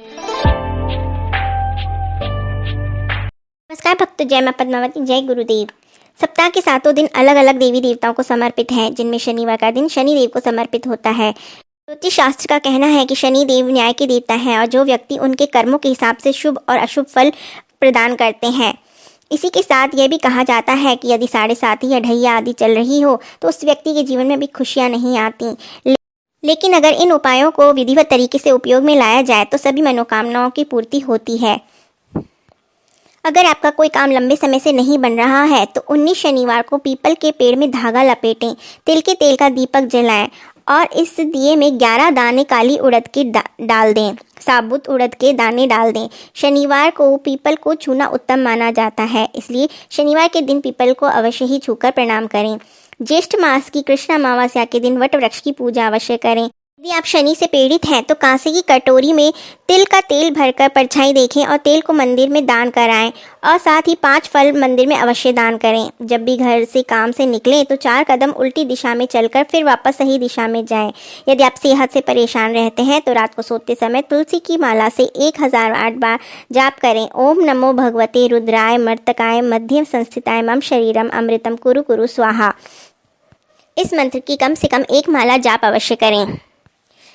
नमस्कार भक्तों, जय मां पद्मावती, जय गुरुदेव। सप्ताह के 7 दिन अलग अलग देवी देवताओं को समर्पित है, जिनमें शनिवार का दिन शनिदेव को समर्पित होता है। ज्योतिष शास्त्र का कहना है कि शनिदेव न्याय के देवता हैं और जो व्यक्ति उनके कर्मों के हिसाब से शुभ और अशुभ फल प्रदान करते हैं। इसी के साथ यह भी कहा जाता है कि यदि 7.5 या ढैया आदि चल रही हो तो उस व्यक्ति के जीवन में भी खुशियां नहीं आती। लेकिन अगर इन उपायों को विधिवत तरीके से उपयोग में लाया जाए तो सभी मनोकामनाओं की पूर्ति होती है। अगर आपका कोई काम लंबे समय से नहीं बन रहा है तो 19 शनिवार को पीपल के पेड़ में धागा लपेटें, तिल के तेल का दीपक जलाएं और इस दिए में 11 दाने काली उड़द के डाल दें, साबुत उड़द के दाने डाल दें। शनिवार को पीपल को छूना उत्तम माना जाता है, इसलिए शनिवार के दिन पीपल को अवश्य ही छूकर प्रणाम करें। ज्येष्ठ मास की कृष्ण अमावस्या के दिन वट वृक्ष की पूजा अवश्य करें। यदि आप शनि से पीड़ित हैं तो कांसे की कटोरी में तिल का तेल भरकर परछाई देखें और तेल को मंदिर में दान कराएं और साथ ही 5 फल मंदिर में अवश्य दान करें। जब भी घर से काम से निकलें तो 4 कदम उल्टी दिशा में चलकर फिर वापस सही दिशा में जाएं। यदि आप सेहत से परेशान रहते हैं तो रात को सोते समय तुलसी की माला से 1008 बार जाप करें। ओम नमो भगवते रुद्राय मर्तकाय मध्यम संस्थिताय मम शरीरम अमृतम कुरु कुरु स्वाहा। इस मंत्र की कम से कम 1 माला जाप अवश्य करें।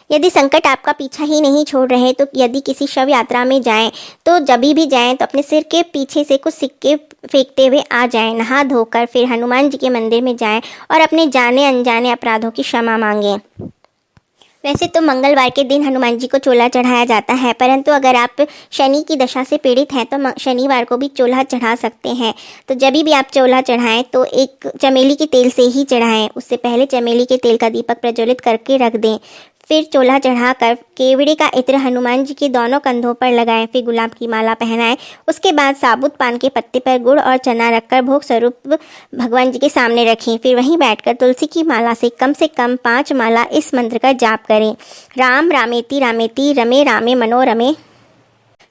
यदि संकट आपका पीछा ही नहीं छोड़ रहे तो यदि किसी शव यात्रा में जाएं तो जब भी जाएं तो अपने सिर के पीछे से कुछ सिक्के फेंकते हुए आ जाएं। नहा धोकर फिर हनुमान जी के मंदिर में जाएं और अपने जाने अनजाने अपराधों की क्षमा मांगें। वैसे तो मंगलवार के दिन हनुमान जी को चोला चढ़ाया जाता है, परंतु अगर आप शनि की दशा से पीड़ित हैं तो शनिवार को भी चोला चढ़ा सकते हैं। तो जब भी आप चोला चढ़ाएं तो एक चमेली के तेल से ही चढ़ाएं। उससे पहले चमेली के तेल का दीपक प्रज्वलित करके रख दें। फिर चोला चढ़ाकर केवड़े का इत्र हनुमान जी के दोनों कंधों पर लगाएं। फिर गुलाब की माला पहनाएं। उसके बाद साबुत पान के पत्ते पर गुड़ और चना रखकर भोग स्वरूप भगवान जी के सामने रखें। फिर वहीं बैठकर तुलसी की माला से कम 5 माला इस मंत्र का जाप करें। राम रामेति रामेति रमे रामे मनोरमे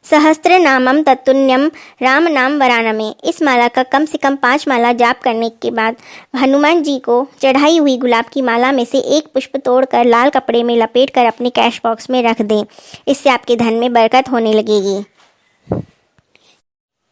सहस्त्र नामम तत्तुल्यम राम नाम वरानमे। इस माला का कम से कम 5 माला जाप करने के बाद हनुमान जी को चढ़ाई हुई गुलाब की माला में से एक पुष्प तोड़कर लाल कपड़े में लपेटकर अपने कैश बॉक्स में रख दें। इससे आपके धन में बरकत होने लगेगी।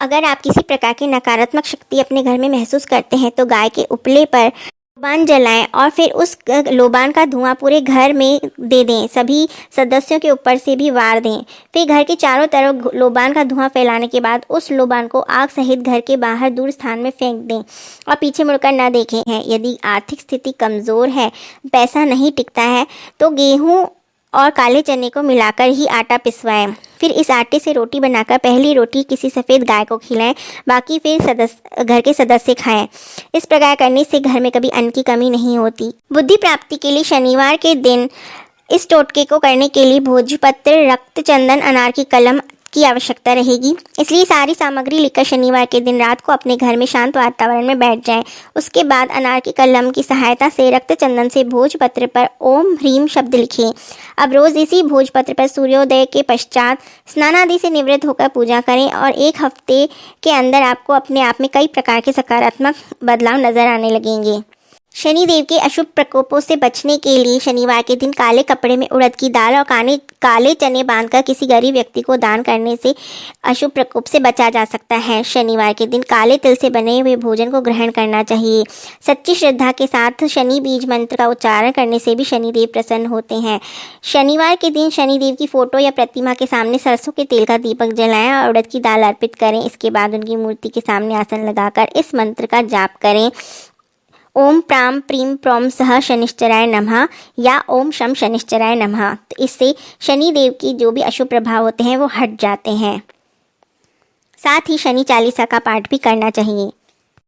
अगर आप किसी प्रकार की नकारात्मक शक्ति अपने घर में महसूस करते हैं तो गाय के उपले पर लोबान जलाएं और फिर उस लोबान का धुआं पूरे घर में दे दें। सभी सदस्यों के ऊपर से भी वार दें। फिर घर के चारों तरफ लोबान का धुआं फैलाने के बाद उस लोबान को आग सहित घर के बाहर दूर स्थान में फेंक दें और पीछे मुड़कर न देखें। यदि आर्थिक स्थिति कमज़ोर है, पैसा नहीं टिकता है तो गेहूँ और काले चने को मिलाकर ही आटा पिसवाएं। फिर इस आटे से रोटी बनाकर पहली रोटी किसी सफ़ेद गाय को खिलाएं, बाकी फिर घर के सदस्य खाएं। इस प्रकार करने से घर में कभी अन्न की कमी नहीं होती। बुद्धि प्राप्ति के लिए शनिवार के दिन इस टोटके को करने के लिए भोजपत्र, रक्त चंदन, अनार की कलम की आवश्यकता रहेगी। इसलिए सारी सामग्री लेकर शनिवार के दिन रात को अपने घर में शांत वातावरण में बैठ जाएं। उसके बाद अनार की कलम की सहायता से रक्त चंदन से भोजपत्र पर ओम ह्रीम शब्द लिखें। अब रोज़ इसी भोजपत्र पर सूर्योदय के पश्चात स्नान आदि से निवृत्त होकर पूजा करें और 1 हफ्ते के अंदर आपको अपने आप में कई प्रकार के सकारात्मक बदलाव नजर आने लगेंगे। शनिदेव के अशुभ प्रकोपों से बचने के लिए शनिवार के दिन काले कपड़े में उड़द की दाल और काले चने बांधकर किसी गरीब व्यक्ति को दान करने से अशुभ प्रकोप से बचा जा सकता है। शनिवार के दिन काले तिल से बने हुए भोजन को ग्रहण करना चाहिए। सच्ची श्रद्धा के साथ शनि बीज मंत्र का उच्चारण करने से भी शनिदेव प्रसन्न होते हैं। शनिवार के दिन शनिदेव की फोटो या प्रतिमा के सामने सरसों के तेल का दीपक जलाएं और उड़द की दाल अर्पित करें। इसके बाद उनकी मूर्ति के सामने आसन लगाकर इस मंत्र का जाप करें। ओम प्राम प्रीम प्रोम सह शनिश्चराय नमः या ओम शम शनिश्चराय नमः। तो इससे शनिदेव की जो भी अशुभ प्रभाव होते हैं वो हट जाते हैं। साथ ही शनि चालीसा का पाठ भी करना चाहिए।